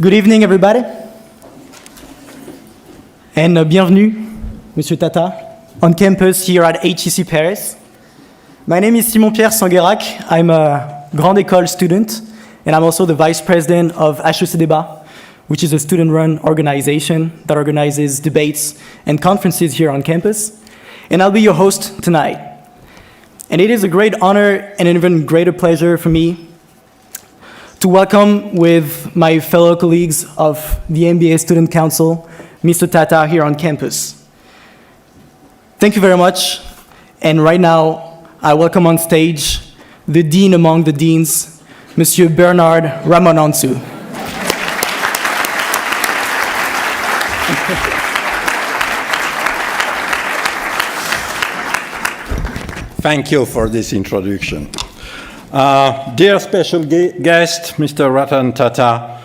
Good evening, everybody. And bienvenue, Mr. Tata, on campus here at HEC Paris. My name is Simon-Pierre Sanguerac. I'm a Grande École student, and I'm also the vice president of HEC Débat, which is a student-run organization that organizes debates and conferences here on campus. And I'll be your host tonight. And it is a great honor and an even greater pleasure for me to welcome with my fellow colleagues of the MBA Student Council, Mr. Tata, here on campus. Thank you very much. And right now, I welcome on stage the Dean among the Deans, Monsieur Bernard Ramanantsoa. Thank you for this introduction. Dear special guest, Mr. Ratan N Tata,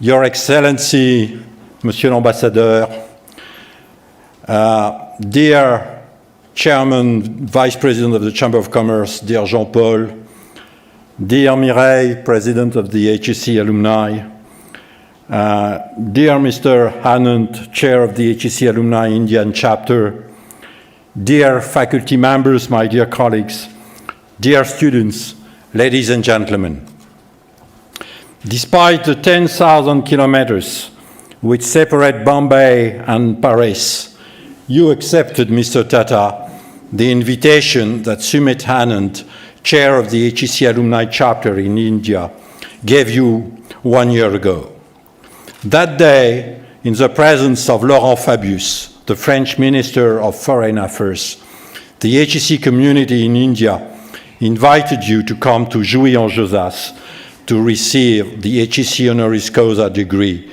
Your Excellency, Monsieur l'Ambassadeur, dear Chairman, Vice President of the Chamber of Commerce, dear Jean-Paul, dear Mireille, President of the HEC Alumni, dear Mr. Anand, Chair of the HEC Alumni Indian Chapter, dear faculty members, my dear colleagues, dear students, ladies and gentlemen. Despite the 10,000 kilometers which separate Bombay and Paris, you accepted, Mr. Tata, the invitation that Sumit Anand, chair of the HEC Alumni Chapter in India, gave you 1 year ago. That day, in the presence of Laurent Fabius, the French Minister of Foreign Affairs, the HEC community in India invited you to come to Jouy-en-Josas to receive the HEC Honoris Causa degree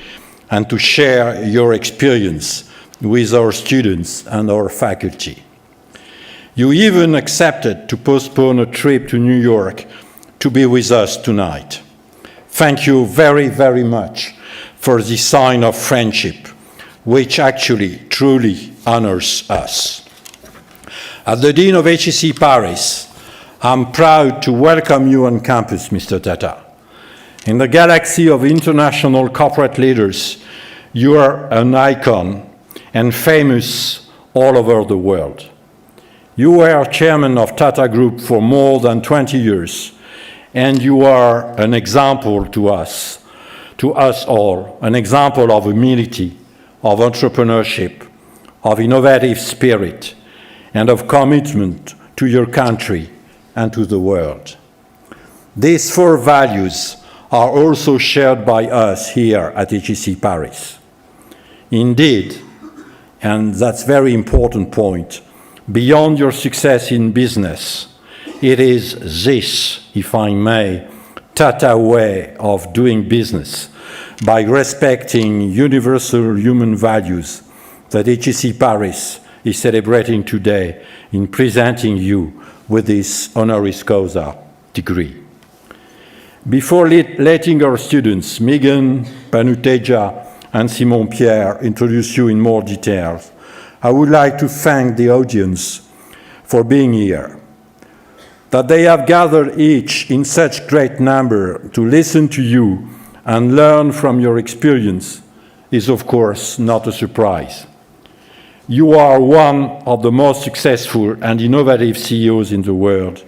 and to share your experience with our students and our faculty. You even accepted to postpone a trip to New York to be with us tonight. Thank you very, very much for this sign of friendship, which actually truly honors us. As the Dean of HEC Paris, I'm proud to welcome you on campus, Mr. Tata. In the galaxy of international corporate leaders, you are an icon and famous all over the world. You were chairman of Tata Group for more than 20 years, and you are an example to us all, an example of humility, of entrepreneurship, of innovative spirit, and of commitment to your country and to the world. These 4 values are also shared by us here at HEC Paris. Indeed, and that's a very important point, beyond your success in business, it is this, if I may, Tata way of doing business by respecting universal human values that HEC Paris is celebrating today in presenting you with this Honoris Causa degree. Before letting our students, Megan, Panuteja, and Simon-Pierre, introduce you in more details, I would like to thank the audience for being here. That they have gathered each in such great number to listen to you and learn from your experience is, of course, not a surprise. You are one of the most successful and innovative CEOs in the world,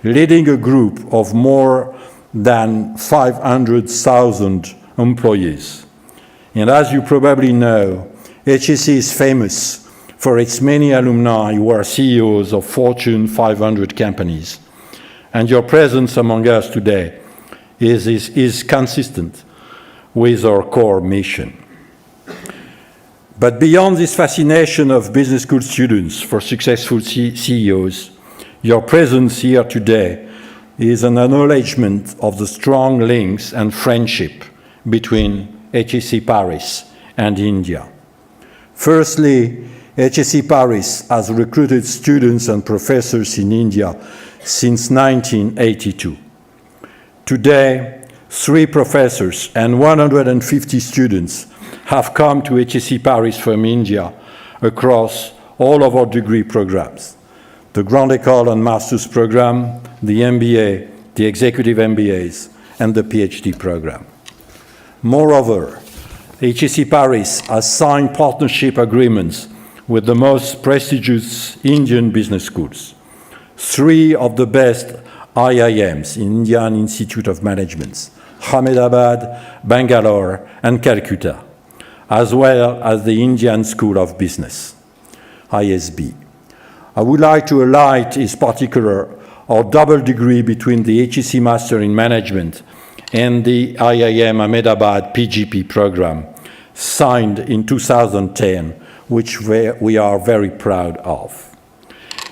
leading a group of more than 500,000 employees. And as you probably know, HEC is famous for its many alumni who are CEOs of Fortune 500 companies. And your presence among us today is consistent with our core mission. But beyond this fascination of business school students for successful CEOs, your presence here today is an acknowledgement of the strong links and friendship between HEC Paris and India. Firstly, HEC Paris has recruited students and professors in India since 1982. Today, 3 professors and 150 students have come to HEC Paris from India across all of our degree programs, the Grande École and Master's program, the MBA, the Executive MBAs, and the PhD program. Moreover, HEC Paris has signed partnership agreements with the most prestigious Indian business schools, 3 of the best IIMs, Indian Institute of Management, Ahmedabad, Bangalore, and Calcutta, as well as the Indian School of Business, ISB. I would like to highlight in particular our double degree between the HEC Master in Management and the IIM Ahmedabad PGP program, signed in 2010, which we are very proud of.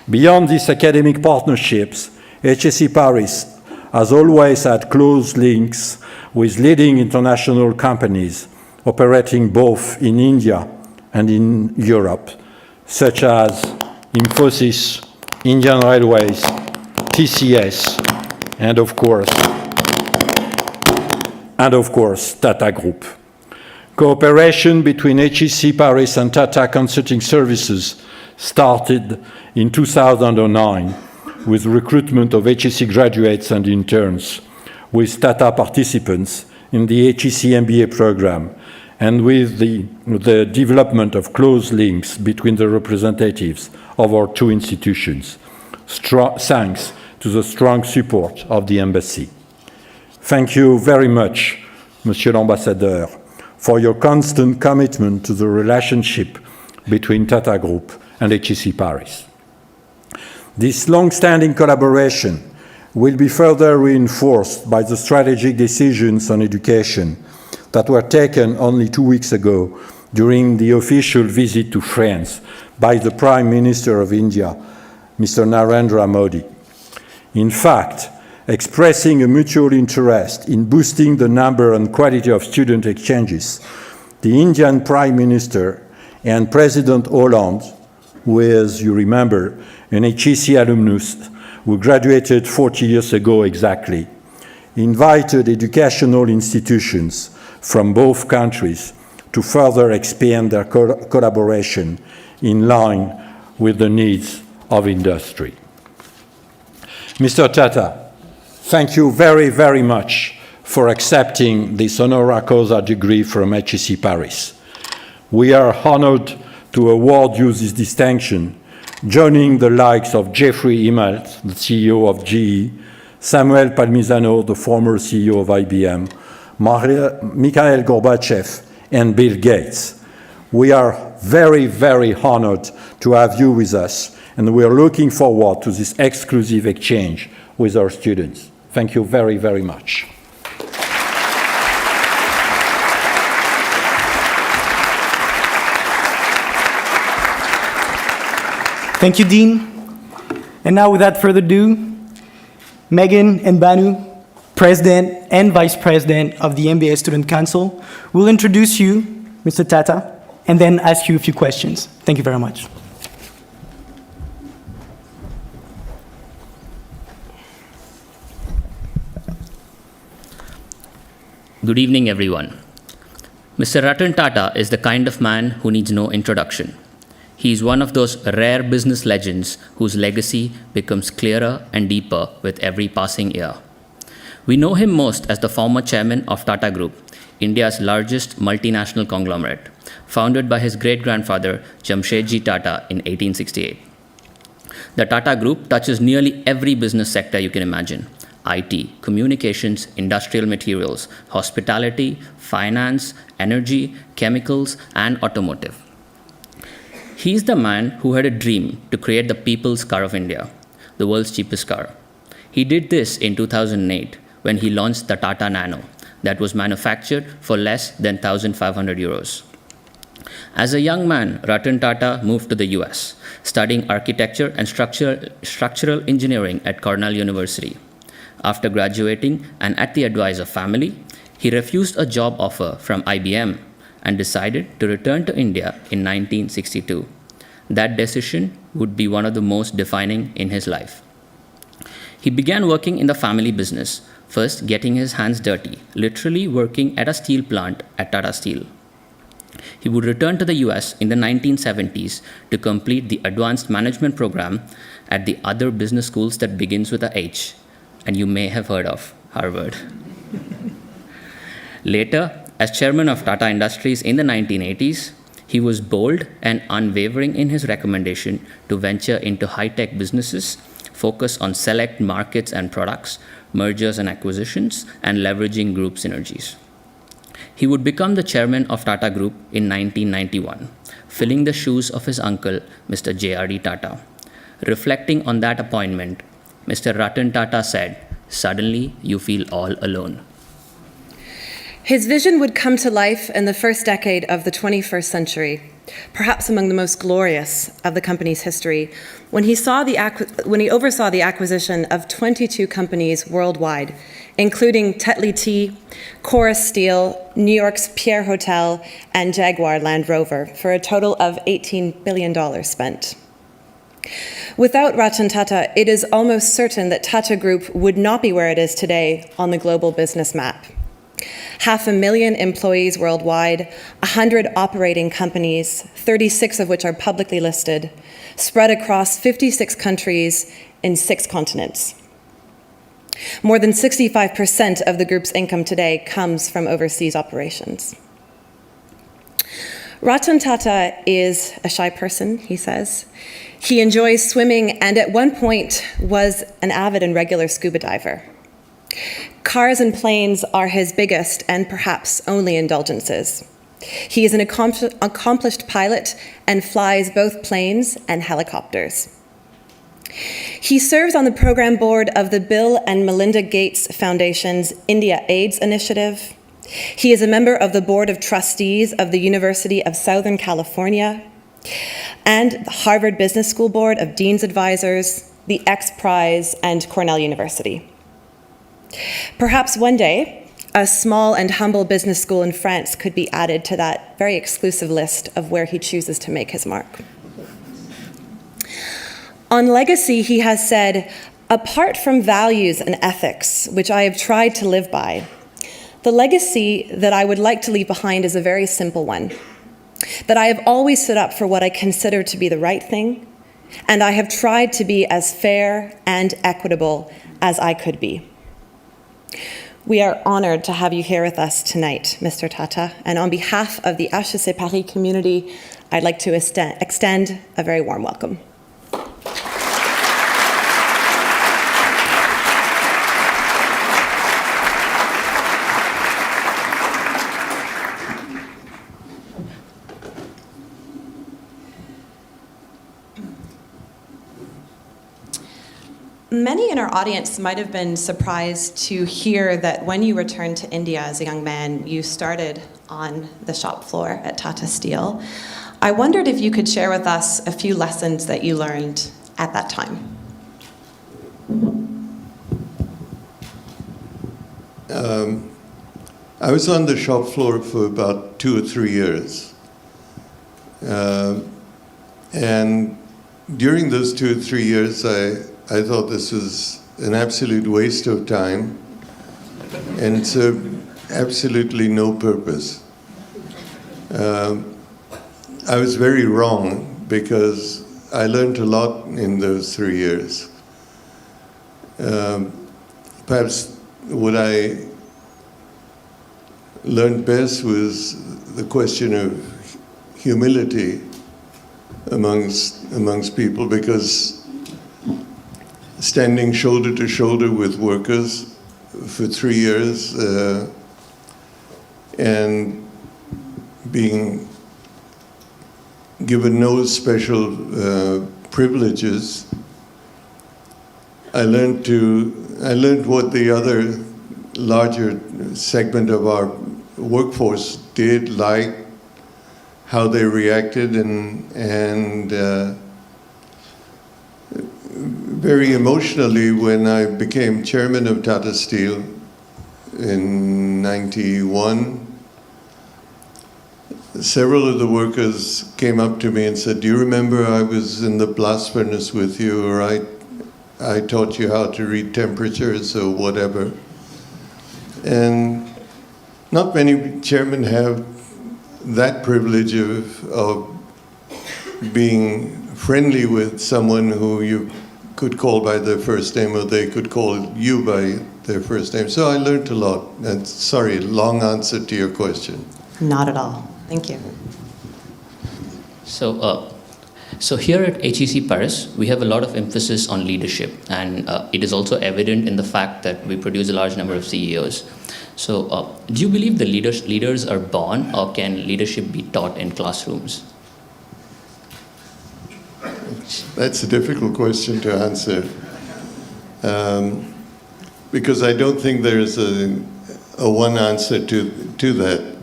Beyond these academic partnerships, HEC Paris has always had close links with leading international companies operating both in India and in Europe, such as Infosys, Indian Railways, TCS, and of course, Tata Group. Cooperation between HEC Paris and Tata Consulting Services started in 2009 with recruitment of HEC graduates and interns, with Tata participants in the HEC MBA program, and with the development of close links between the representatives of our 2 institutions, thanks to the strong support of the Embassy. Thank you very much, Monsieur l'Ambassadeur, for your constant commitment to the relationship between Tata Group and HEC Paris. This long-standing collaboration will be further reinforced by the strategic decisions on education that were taken only 2 weeks ago during the official visit to France by the Prime Minister of India, Mr. Narendra Modi. In fact, expressing a mutual interest in boosting the number and quality of student exchanges, the Indian Prime Minister and President Hollande, who is, you remember, an HEC alumnus who graduated 40 years ago exactly, invited educational institutions from both countries to further expand their collaboration in line with the needs of industry. Mr. Tata, thank you very, very much for accepting this Honoris Causa degree from HEC Paris. We are honored to award you this distinction, joining the likes of Jeffrey Immelt, the CEO of GE, Samuel Palmisano, the former CEO of IBM, Mikhail Gorbachev, and Bill Gates. We are very, very honored to have you with us, and we are looking forward to this exclusive exchange with our students. Thank you very, very much. Thank you, Dean. And now, without further ado, Megan and Banu, President and Vice President of the MBA Student Council, will introduce you, Mr. Tata, and then ask you a few questions. Thank you very much. Good evening, everyone. Mr. Ratan Tata is the kind of man who needs no introduction. He is one of those rare business legends whose legacy becomes clearer and deeper with every passing year. We know him most as the former chairman of Tata Group, India's largest multinational conglomerate, founded by his great-grandfather Jamshedji Tata in 1868. The Tata Group touches nearly every business sector you can imagine: IT, communications, industrial materials, hospitality, finance, energy, chemicals, and automotive. He's the man who had a dream to create the people's car of India, the world's cheapest car. He did this in 2008 when he launched the Tata Nano that was manufactured for less than 1,500 euros. As a young man, Ratan Tata moved to the US, studying architecture and structural engineering at Cornell University. After graduating and at the advice of family, he refused a job offer from IBM and decided to return to India in 1962. That decision would be one of the most defining in his life. He began working in the family business, first getting his hands dirty, literally working at a steel plant at Tata Steel. He would return to the US in the 1970s to complete the advanced management program at the other business schools that begins with a H, and you may have heard of Harvard. Later, As chairman of Tata Industries in the 1980s, he was bold and unwavering in his recommendation to venture into high-tech businesses, focus on select markets and products, mergers and acquisitions, and leveraging group synergies. He would become the chairman of Tata Group in 1991, filling the shoes of his uncle, Mr. J.R.D. Tata. Reflecting on that appointment, Mr. Ratan Tata said, "Suddenly you feel all alone." His vision would come to life in the first decade of the 21st century, perhaps among the most glorious of the company's history, when he oversaw the acquisition of 22 companies worldwide, including Tetley Tea, Chorus Steel, New York's Pierre Hotel, and Jaguar Land Rover, for a total of $18 billion spent. Without Ratan Tata, it is almost certain that Tata Group would not be where it is today on the global business map. 500,000 employees worldwide, 100 operating companies, 36 of which are publicly listed, spread across 56 countries in 6 continents. More than 65% of the group's income today comes from overseas operations. Ratan Tata is a shy person, he says. He enjoys swimming and at one point was an avid and regular scuba diver. Cars and planes are his biggest and perhaps only indulgences. He is an accomplished pilot and flies both planes and helicopters. He serves on the program board of the Bill and Melinda Gates Foundation's India AIDS Initiative. He is a member of the Board of Trustees of the University of Southern California and the Harvard Business School Board of Dean's Advisors, the X Prize, and Cornell University. Perhaps one day, a small and humble business school in France could be added to that very exclusive list of where he chooses to make his mark. On legacy, he has said, "Apart from values and ethics, which I have tried to live by, the legacy that I would like to leave behind is a very simple one, that I have always stood up for what I consider to be the right thing, and I have tried to be as fair and equitable as I could be." We are honored to have you here with us tonight, Mr. Tata, and on behalf of the HEC Paris community, I'd like to extend a very warm welcome. Many in our audience might have been surprised to hear that when you returned to India as a young man, you started on the shop floor at Tata Steel. I wondered if you could share with us a few lessons that you learned at that time. I was on the shop floor for about 2 or 3 years. And during those 2 or 3 years, I thought this was an absolute waste of time and served absolutely no purpose. I was very wrong because I learned a lot in those 3 years. Perhaps what I learned best was the question of humility amongst people, because standing shoulder to shoulder with workers for 3 years and being given no special privileges, I learned what the other larger segment of our workforce did, like how they reacted, and very emotionally, when I became chairman of Tata Steel in '91, several of the workers came up to me and said, "Do you remember I was in the blast furnace with you, or I taught you how to read temperatures or whatever?" And not many chairmen have that privilege of being friendly with someone who you could call by their first name, or they could call you by their first name. So I learned a lot. And sorry, long answer to your question. Not at all. Thank you. So here at HEC Paris, we have a lot of emphasis on leadership, and it is also evident in the fact that we produce a large number of CEOs. So do you believe the leaders are born, or can leadership be taught in classrooms? That's a difficult question to answer, because I don't think there's a one answer to that.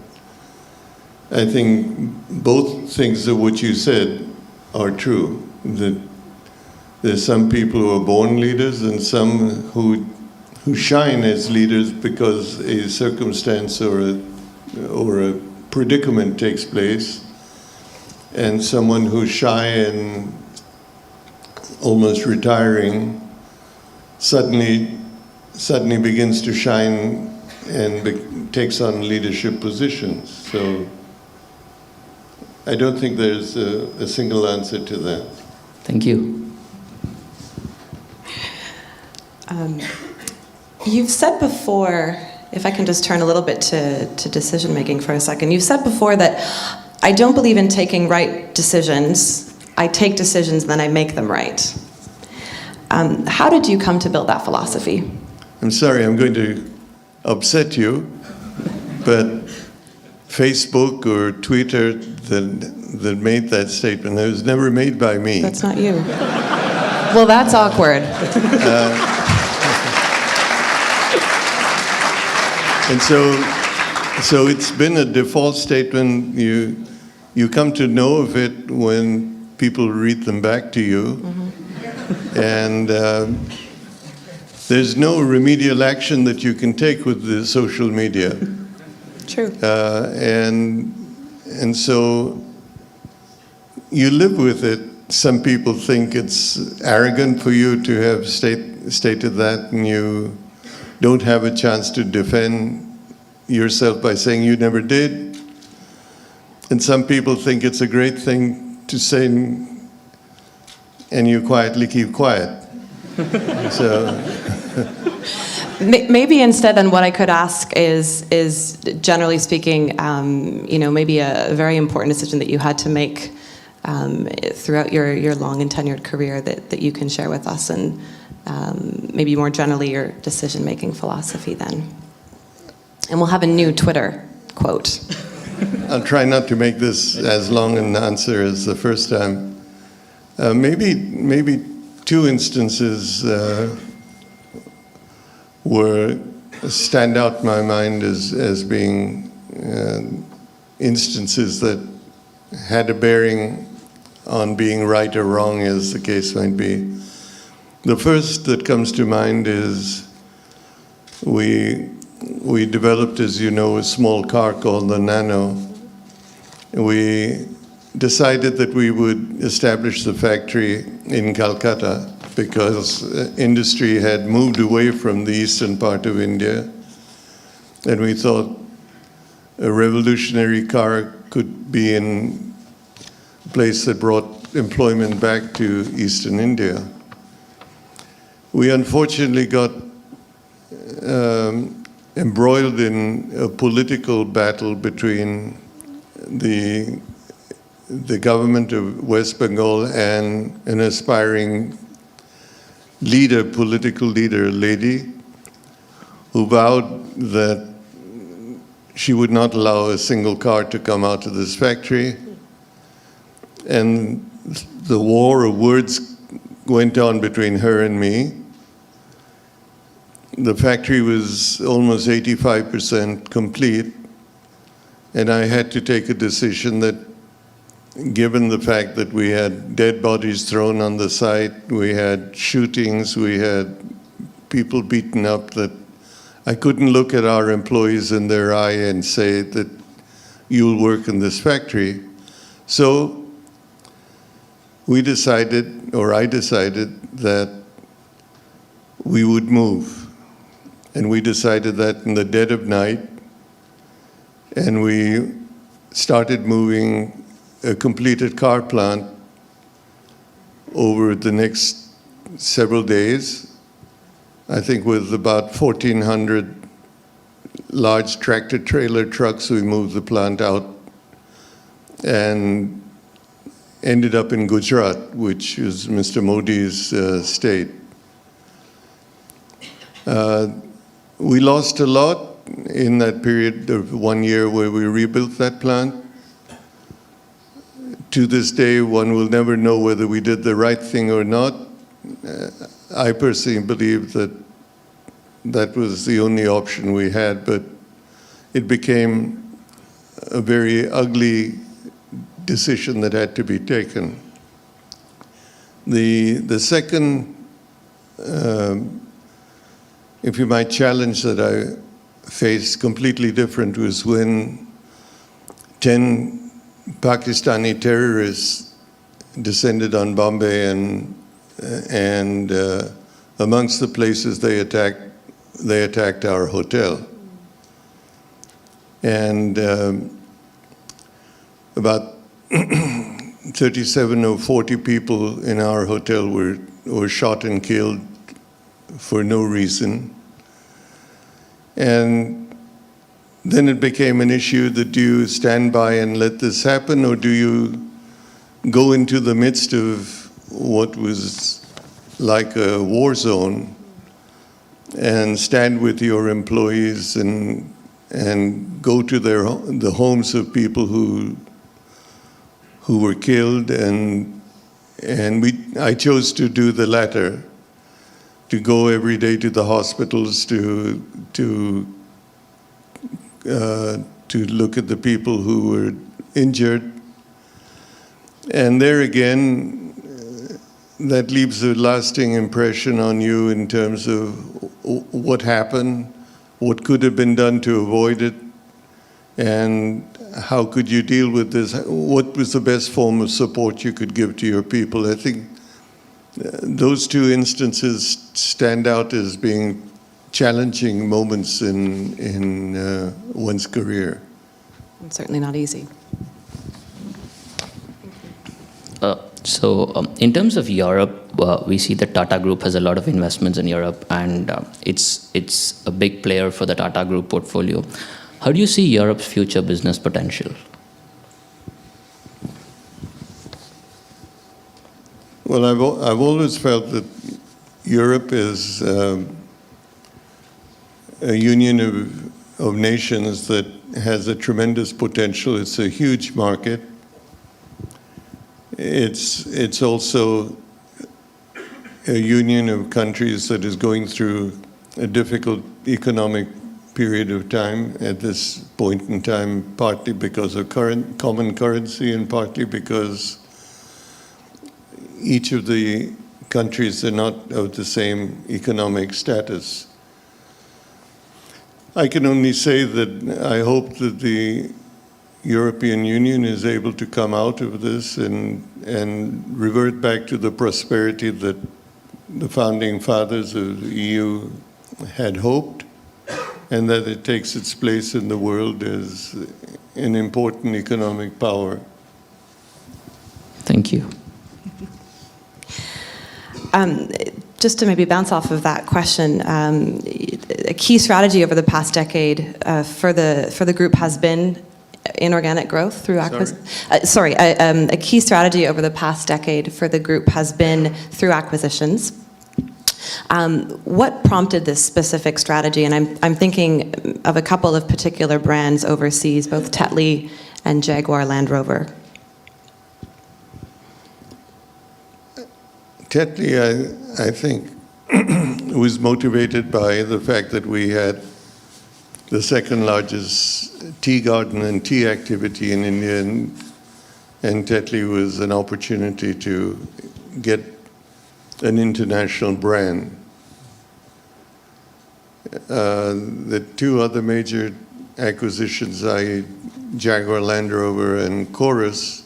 I think both things of what you said are true. That there's some people who are born leaders and some who shine as leaders because a circumstance or a predicament takes place, and someone who's shy and almost retiring suddenly begins to shine and takes on leadership positions. So I don't think there's a single answer to that. Thank you. You've said before, if I can just turn a little bit to decision making for a second, you've said before that I don't believe in taking right decisions. I take decisions, then I make them right. How did you come to build that philosophy? I'm sorry, I'm going to upset you, but Facebook or Twitter that made that statement, it was never made by me. That's not you. Well, that's awkward. And so it's been a default statement. You come to know of it when people read them back to you. Mm-hmm. And there's no remedial action that you can take with the social media. True. And so you live with it. Some people think it's arrogant for you to have stated that, and you don't have a chance to defend yourself by saying you never did. And some people think it's a great thing to say, and you quietly keep quiet. So maybe instead, then what I could ask is generally speaking, maybe a very important decision that you had to make throughout your long and tenured career that you can share with us, and maybe more generally your decision-making philosophy then. And we'll have a new Twitter quote. I'll try not to make this as long an answer as the first time. Maybe two instances stand out in my mind as being instances that had a bearing on being right or wrong, as the case might be. The first that comes to mind is we developed, as you know, a small car called the Nano. We decided that we would establish the factory in Calcutta because industry had moved away from the eastern part of India, and we thought a revolutionary car could be in a place that brought employment back to eastern India. We unfortunately got embroiled in a political battle between the government of West Bengal and an aspiring political leader, a lady, who vowed that she would not allow a single car to come out of this factory. And the war of words went on between her and me. The factory was almost 85% complete, and I had to take a decision that, given the fact that we had dead bodies thrown on the site, we had shootings, we had people beaten up, that I couldn't look at our employees in their eye and say that you'll work in this factory. So I decided that we would move. And we decided that in the dead of night, and we started moving a completed car plant over the next several days. I think with about 1,400 large tractor-trailer trucks, we moved the plant out and ended up in Gujarat, which is Mr. Modi's state. We lost a lot in that period of 1 year where we rebuilt that plant. To this day, one will never know whether we did the right thing or not. I personally believe that that was the only option we had, but it became a very ugly decision that had to be taken. The second, if you might, challenge that I faced, completely different, was when 10 Pakistani terrorists descended on Bombay, and amongst the places they attacked our hotel. And about 37 or 40 people in our hotel were shot and killed for no reason. And then it became an issue that do you stand by and let this happen, or do you go into the midst of what was like a war zone and stand with your employees and go to the homes of people who were killed, and I chose to do the latter, to go every day to the hospitals to look at the people who were injured. And there again, that leaves a lasting impression on you in terms of what happened, what could have been done to avoid it, and how could you deal with this? What was the best form of support you could give to your people? I think those two instances stand out as being challenging moments in one's career. And certainly not easy. In terms of Europe, we see that Tata Group has a lot of investments in Europe, and it's a big player for the Tata Group portfolio. How do you see Europe's future business potential? Well, I've always felt that Europe is a union of nations that has a tremendous potential. It's a huge market. It's also a union of countries that is going through a difficult economic period of time at this point in time, partly because of common currency and partly because each of the countries are not of the same economic status. I can only say that I hope that the European Union is able to come out of this and revert back to the prosperity that the founding fathers of the EU had hoped, and that it takes its place in the world as an important economic power. Thank you. Just to maybe bounce off of that question, a key strategy over the past decade for the group has been inorganic growth through acquisitions. A key strategy over the past decade for the group has been through acquisitions. What prompted this specific strategy? And I'm thinking of a couple of particular brands overseas, both Tetley and Jaguar Land Rover. Tetley, I think, was motivated by the fact that we had the second largest tea garden and tea activity in India, and Tetley was an opportunity to get an international brand. The two other major acquisitions, Jaguar Land Rover and Chorus,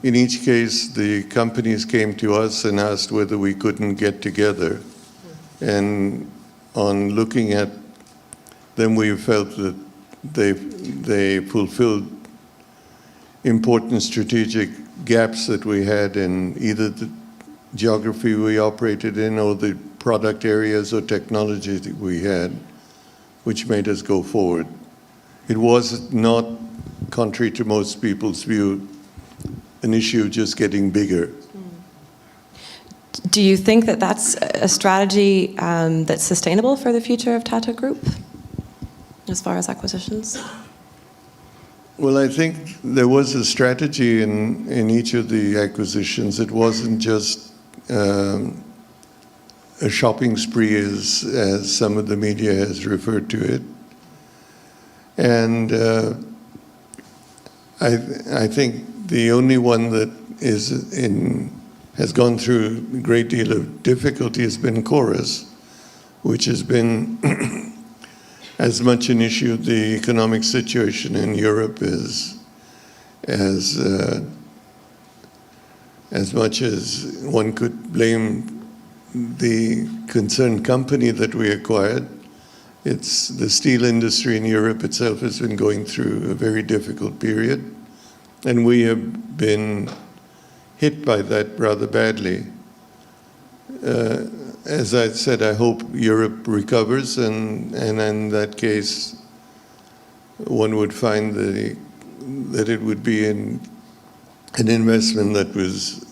in each case, the companies came to us and asked whether we couldn't get together. And on looking at them, we felt that they fulfilled important strategic gaps that we had in either the geography we operated in or the product areas or technology that we had, which made us go forward. It was not, contrary to most people's view, an issue just getting bigger. Do you think that that's a strategy that's sustainable for the future of Tata Group, as far as acquisitions? Well, I think there was a strategy in each of the acquisitions. It wasn't just a shopping spree, as some of the media has referred to it. And I think the only one that has gone through a great deal of difficulty has been Chorus, which has been as much an issue of the economic situation in Europe as much as one could blame the concerned company that we acquired. It's the steel industry in Europe itself has been going through a very difficult period, and we have been hit by that rather badly. As I said, I hope Europe recovers, and in that case, one would find that it would be an investment that was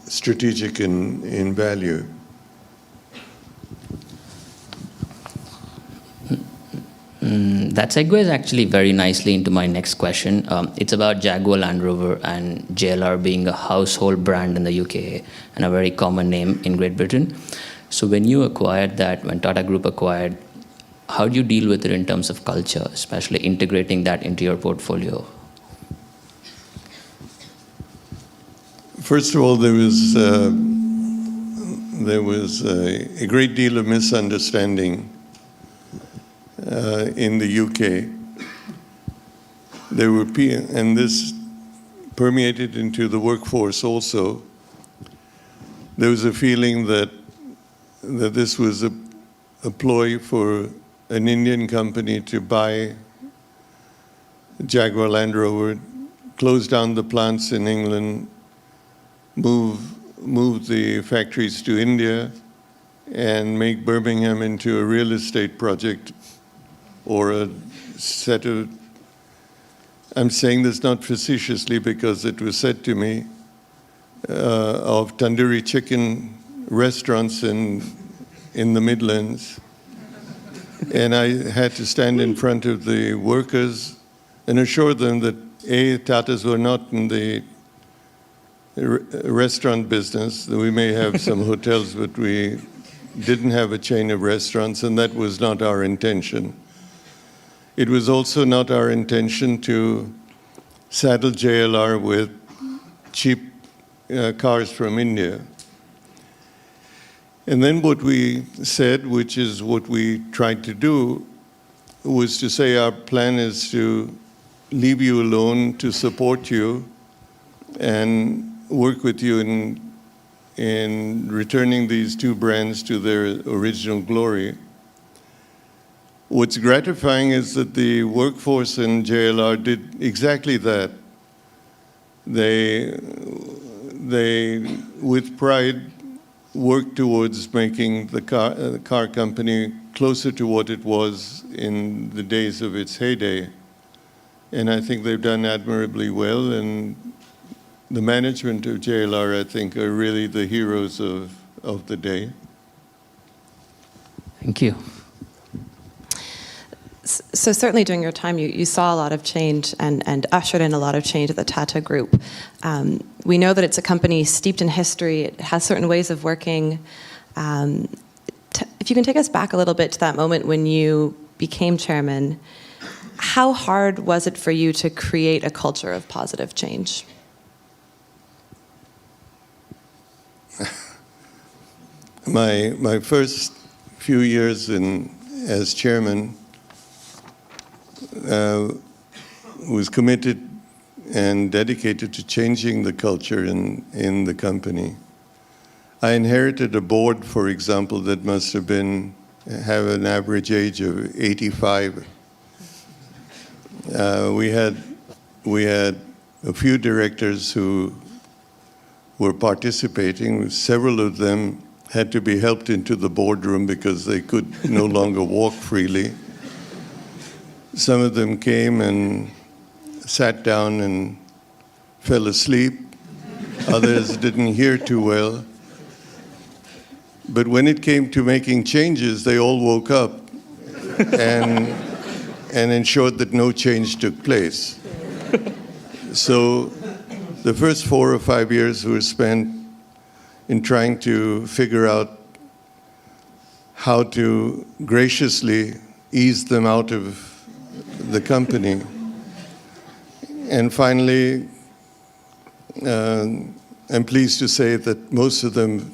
strategic in value. That segues actually very nicely into my next question. It's about Jaguar Land Rover and JLR being a household brand in the UK and a very common name in Great Britain. So when you acquired that, when Tata Group acquired, how do you deal with it in terms of culture, especially integrating that into your portfolio? First of all, there was a great deal of misunderstanding in the UK. There were and this permeated into the workforce also. There was a feeling that this was a ploy for an Indian company to buy Jaguar Land Rover, close down the plants in England, move the factories to India, and make Birmingham into a real estate project or a set of, I'm saying this not facetiously because it was said to me, of tandoori chicken restaurants in the Midlands. And I had to stand in front of the workers and assure them that A, Tatas were not in the restaurant business, that we may have some hotels, but we didn't have a chain of restaurants, and that was not our intention. It was also not our intention to saddle JLR with cheap cars from India. And then what we said, which is what we tried to do, was to say our plan is to leave you alone, to support you, and work with you in returning these two brands to their original glory. What's gratifying is that the workforce in JLR did exactly that. They with pride, worked towards making the car company closer to what it was in the days of its heyday. And I think they've done admirably well, and the management of JLR, I think, are really the heroes of the day. Thank you. So certainly during your time, you saw a lot of change and ushered in a lot of change at the Tata Group. We know that it's a company steeped in history. It has certain ways of working. If you can take us back a little bit to that moment when you became chairman, how hard was it for you to create a culture of positive change? My first few years as chairman was committed and dedicated to changing the culture in the company. I inherited a board, for example, that must have have an average age of 85. We had a few directors who were participating. Several of them had to be helped into the boardroom because they could no longer walk freely. Some of them came and sat down and fell asleep. Others didn't hear too well. But when it came to making changes, they all woke up and ensured that no change took place. So the first 4 or 5 years were spent in trying to figure out how to graciously ease them out of the company. And finally, I'm pleased to say that most of them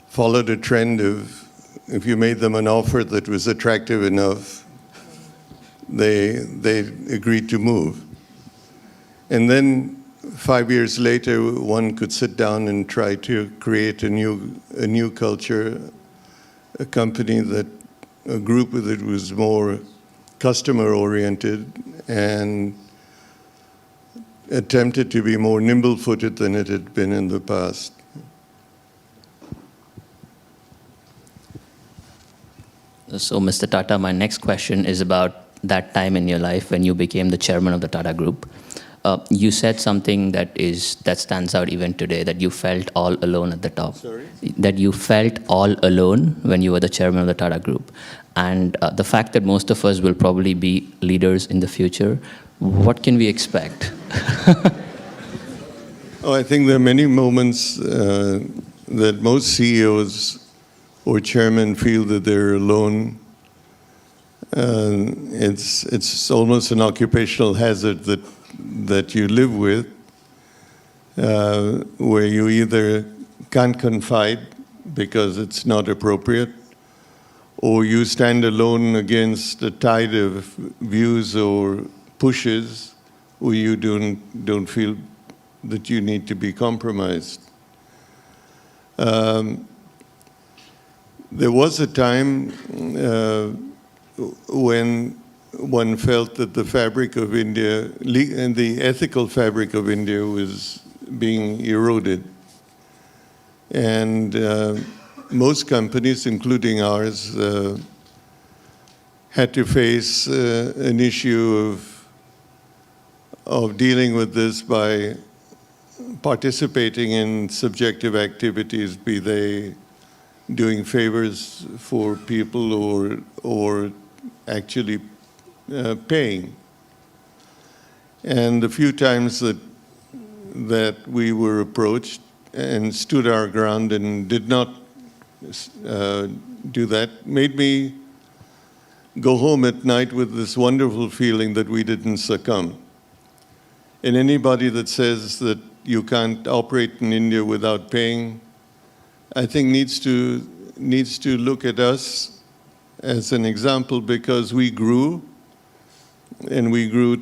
followed a trend of, if you made them an offer that was attractive enough, they agreed to move. And then 5 years later, one could sit down and try to create a new culture, a company a group that was more customer-oriented and attempted to be more nimble-footed than it had been in the past. So, Mr. Tata, my next question is about that time in your life when you became the chairman of the Tata Group. You said something that stands out even today, that you felt all alone at the top. Sorry? That you felt all alone when you were the chairman of the Tata Group. And the fact that most of us will probably be leaders in the future, what can we expect? I think there are many moments that most CEOs or chairmen feel that they're alone. It's almost an occupational hazard that you live with, where you either can't confide because it's not appropriate, or you stand alone against a tide of views or pushes where you don't feel that you need to be compromised. There was a time when one felt that the fabric of India, and the ethical fabric of India, was being eroded. And most companies, including ours, had to face an issue of dealing with this by participating in subjective activities, be they doing favors for people or actually paying. And the few times that we were approached and stood our ground and did not do that made me go home at night with this wonderful feeling that we didn't succumb. And anybody that says that you can't operate in India without paying, I think needs to look at us as an example, because we grew, and we grew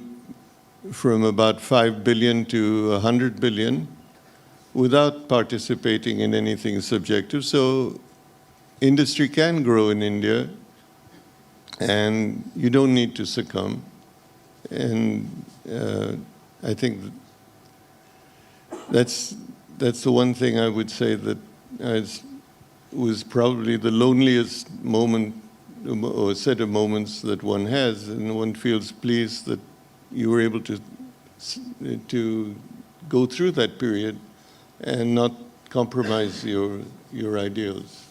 from about 5 billion to 100 billion without participating in anything subjective. So industry can grow in India, and you don't need to succumb. And I think that's the one thing I would say that was probably the loneliest moment or set of moments that one has, and one feels pleased that you were able to go through that period and not compromise your ideals.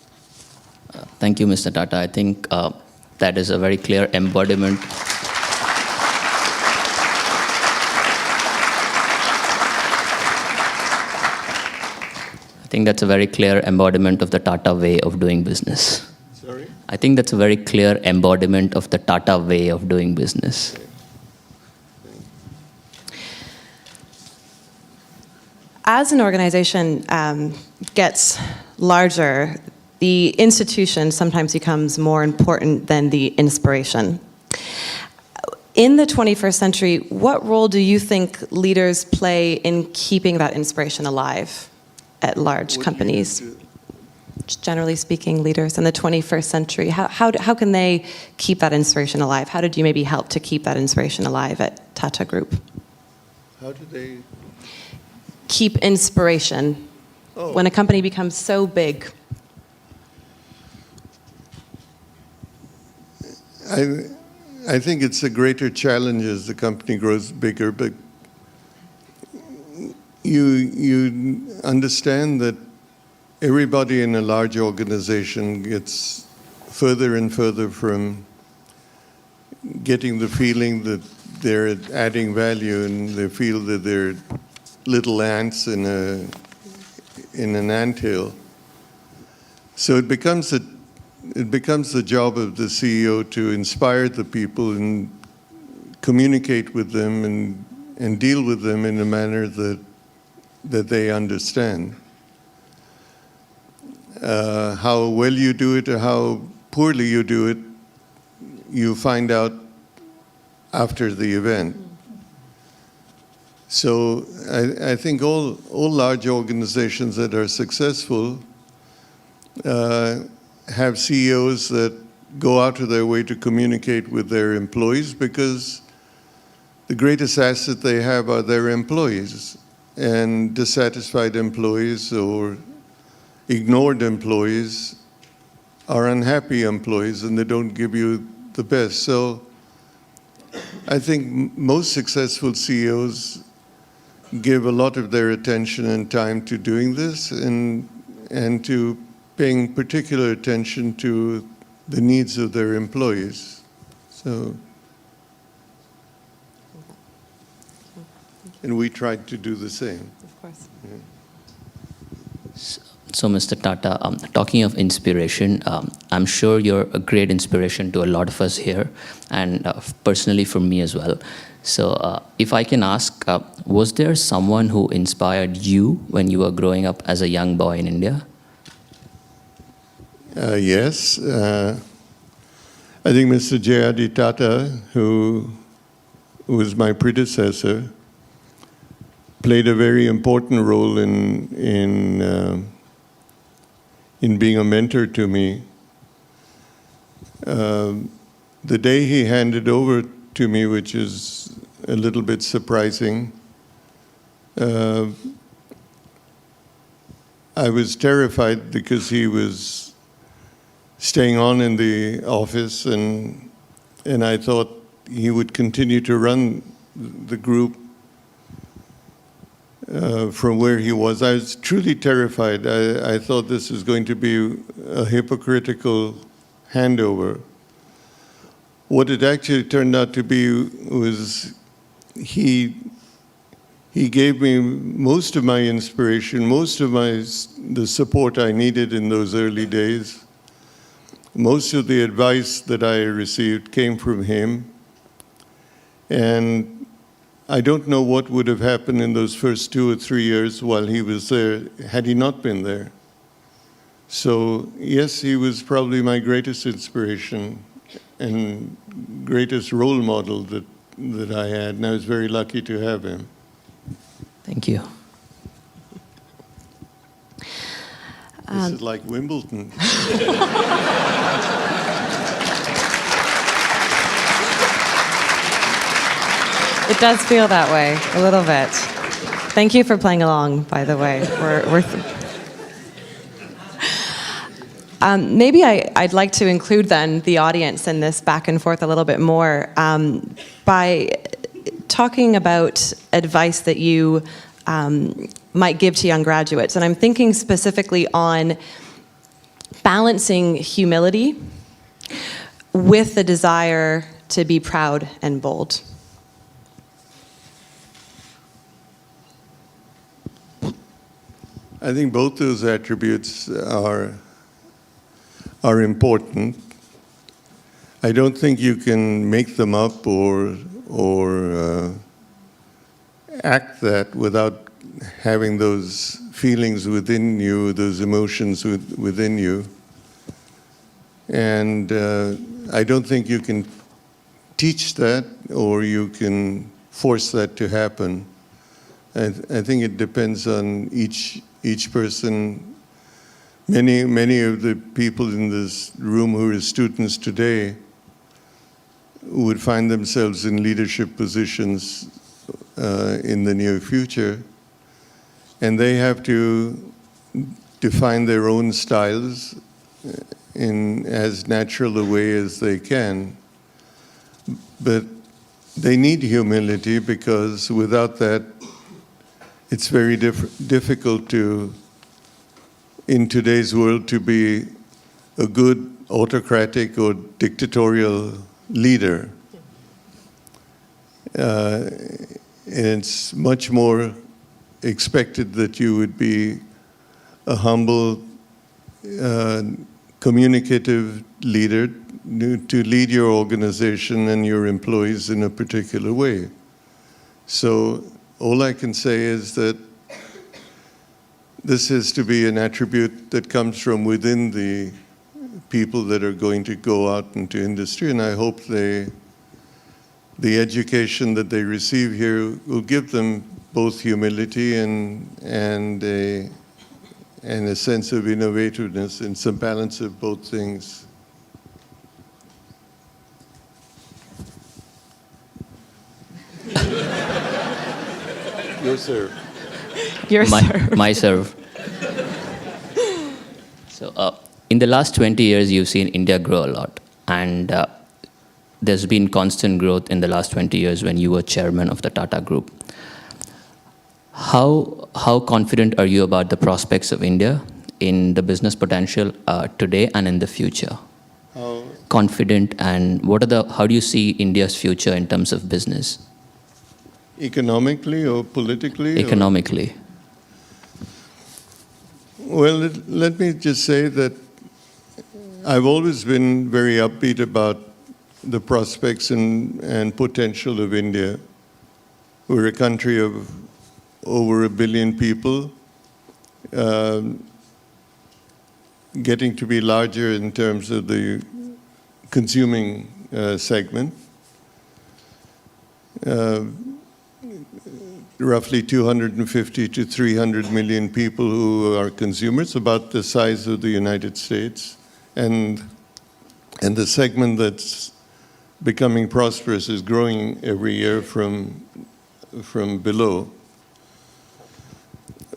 Thank you, Mr. Tata. I think that is a very clear embodiment. I think that's a very clear embodiment of the Tata way of doing business. Sorry? I think that's a very clear embodiment of the Tata way of doing business. As an organization gets larger, the institution sometimes becomes more important than the inspiration. In the 21st century, what role do you think leaders play in keeping that inspiration alive at large companies? Just generally speaking, leaders in the 21st century, how can they keep that inspiration alive? How did you maybe help to keep that inspiration alive at Tata Group? How do they Keep inspiration. When a company becomes so big, I think it's a greater challenge as the company grows bigger, but you understand that everybody in a large organization gets further and further from getting the feeling that they're adding value, and they feel that they're little ants in an anthill. So it becomes the job of the CEO to inspire the people and communicate with them and deal with them in a manner that they understand. How well you do it or how poorly you do it, you find out after the event. So I think all large organizations that are successful have CEOs that go out of their way to communicate with their employees, because the greatest asset they have are their employees. And dissatisfied employees or ignored employees are unhappy employees, and they don't give you the best. So I think most successful CEOs give a lot of their attention and time to doing this, and to paying particular attention to the needs of their employees. So, and we tried to do the same. Of course. Yeah. So, Mr. Tata, talking of inspiration, I'm sure you're a great inspiration to a lot of us here, and personally for me as well. So, if I can ask, was there someone who inspired you when you were growing up as a young boy in India? Yes. I think Mr. J.R.D. Tata, who was my predecessor, played a very important role in being a mentor to me. The day he handed over to me, which is a little bit surprising, I was terrified because he was staying on in the office, and I thought he would continue to run the group from where he was. I was truly terrified. I thought this was going to be a hypocritical handover. What it actually turned out to be was he gave me most of my inspiration, most of the support I needed in those early days. Most of the advice that I received came from him. And I don't know what would have happened in those first 2 or 3 years while he was there, had he not been there. So, yes, he was probably my greatest inspiration and greatest role model that I had, and I was very lucky to have him. Thank you. This is like Wimbledon. It does feel that way, a little bit. Thank you for playing along, by the way. Maybe I'd like to include then the audience in this back and forth a little bit more by talking about advice that you might give to young graduates. And I'm thinking specifically on balancing humility with the desire to be proud and bold. I think both those attributes are important. I don't think you can make them up or act that without having those feelings within you, those emotions within you. And I don't think you can teach that or you can force that to happen. I think it depends on each person. Many of the people in this room who are students today would find themselves in leadership positions in the near future, and they have to define their own styles in as natural a way as they can. But they need humility, because without that, it's very difficult to, in today's world, to be a good autocratic or dictatorial leader. And it's much more expected that you would be a humble, communicative leader to lead your organization and your employees in a particular way. So all I can say is that this is to be an attribute that comes from within the people that are going to go out into industry, and I hope the education that they receive here will give them both humility and a sense of innovativeness, and some balance of both things. Your serve. Your serve. My serve. So, in the last 20 years, you've seen India grow a lot, and there's been constant growth in the last 20 years when you were chairman of the Tata Group. How confident are you about the prospects of India in the business potential today and in the future? How Confident, and how do you see India's future in terms of business? economically or politically? Economically. Well, let me just say that I've always been very upbeat about the prospects and potential of India. We're a country of over 1 billion people, getting to be larger in terms of the consuming segment. Roughly 250 to 300 million people who are consumers, about the size of the United States. And the segment that's becoming prosperous is growing every year from below.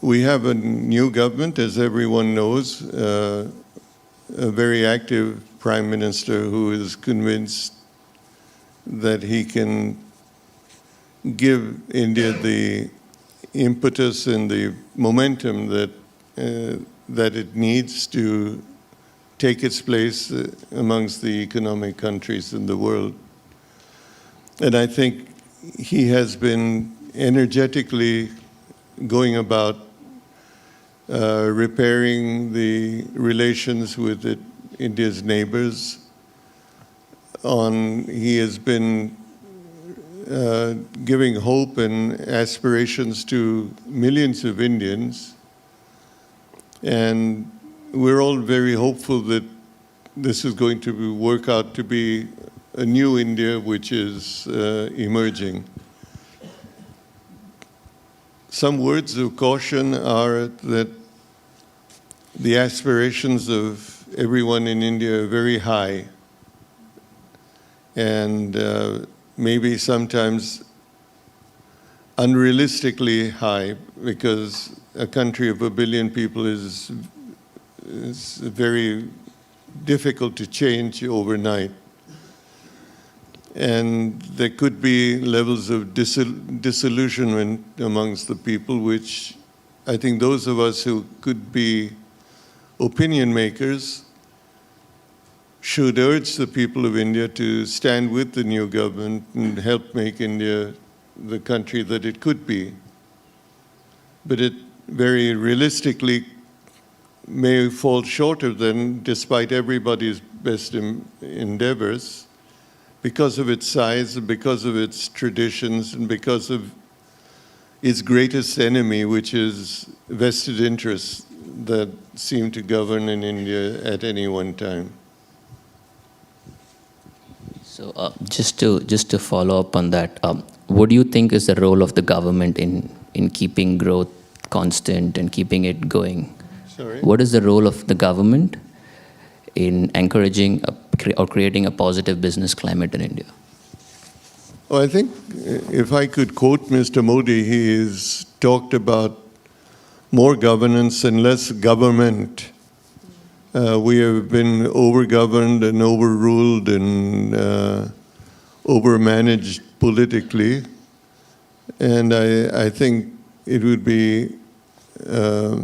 We have a new government, as everyone knows, a very active prime minister who is convinced that he can give India the impetus and the momentum that it needs to take its place amongst the economic countries in the world. And I think he has been energetically going about repairing the relations with India's neighbors. He has been giving hope and aspirations to millions of Indians. And we're all very hopeful that this is going to work out to be a new India which is emerging. Some words of caution are that the aspirations of everyone in India are very high, and maybe sometimes unrealistically high, because a country of 1 billion people is very difficult to change overnight. And there could be levels of disillusionment amongst the people, which I think those of us who could be opinion makers should urge the people of India to stand with the new government and help make India the country that it could be. But it very realistically may fall short of them, despite everybody's best endeavors, because of its size, because of its traditions, and because of its greatest enemy, which is vested interests that seem to govern in India at any one time. So just to follow up on that, what do you think is the role of the government in keeping growth constant and keeping it going? Sorry? What is the role of the government in encouraging or creating a positive business climate in India? Well, I think if I could quote Mr. Modi, he has talked about more governance and less government. We have been overgoverned and overruled and overmanaged politically. And I think it would be a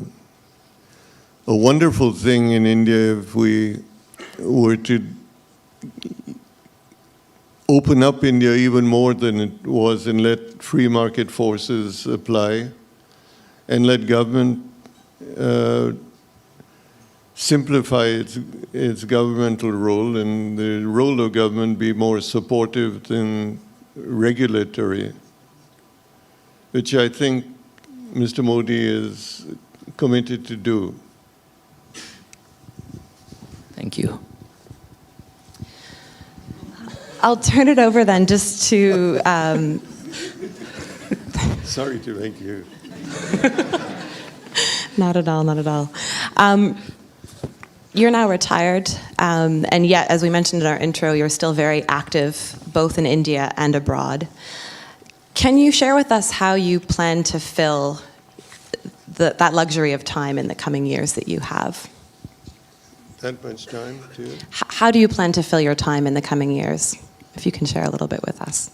wonderful thing in India if we were to open up India even more than it was and let free market forces apply and let government simplify its governmental role and the role of government be more supportive than regulatory, which I think Mr. Modi is committed to do. Thank you. I'll turn it over then just to... Sorry to make you... Not at all, not at all. You're now retired, and yet, as we mentioned in our intro, you're still very active, both in India and abroad. Can you share with us how you plan to fill that luxury of time in the coming years that you have? That much time, too? How do you plan to fill your time in the coming years? If you can share a little bit with us.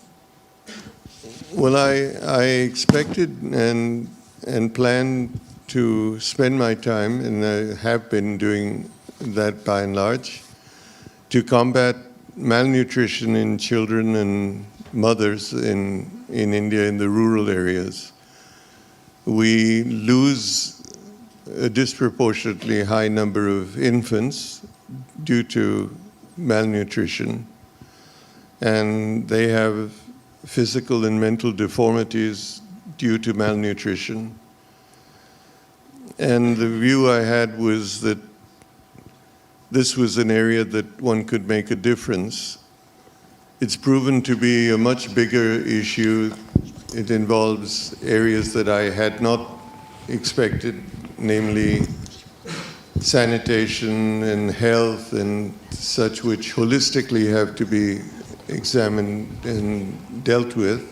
Well, I expected and planned to spend my time, and I have been doing that by and large, to combat malnutrition in children and mothers in India in the rural areas. We lose a disproportionately high number of infants due to malnutrition, and they have physical and mental deformities due to malnutrition. And the view I had was that this was an area that one could make a difference. It's proven to be a much bigger issue. It involves areas that I had not expected, namely sanitation and health and such, which holistically have to be examined and dealt with.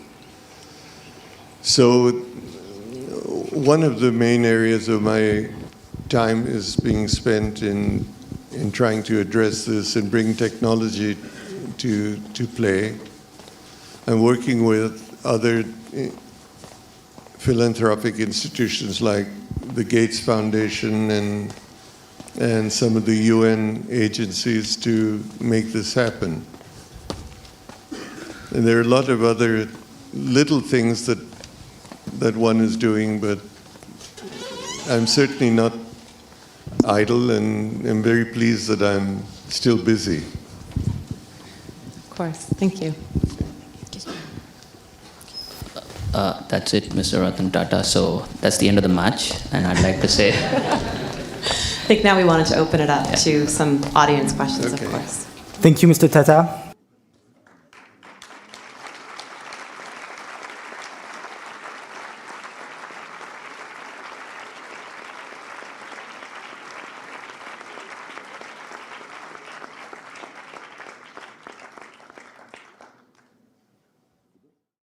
So one of the main areas of my time is being spent in trying to address this and bring technology to play. I'm working with other philanthropic institutions like the Gates Foundation and some of the UN agencies to make this happen. And there are a lot of other little things that one is doing, but I'm certainly not idle, and I'm very pleased that I'm still busy. Of course, thank you. That's it, Mr. Ratan Tata. So that's the end of the match, and I'd like to say... I think now we wanted to open it up to some audience questions, Okay. of course. Thank you, Mr. Tata.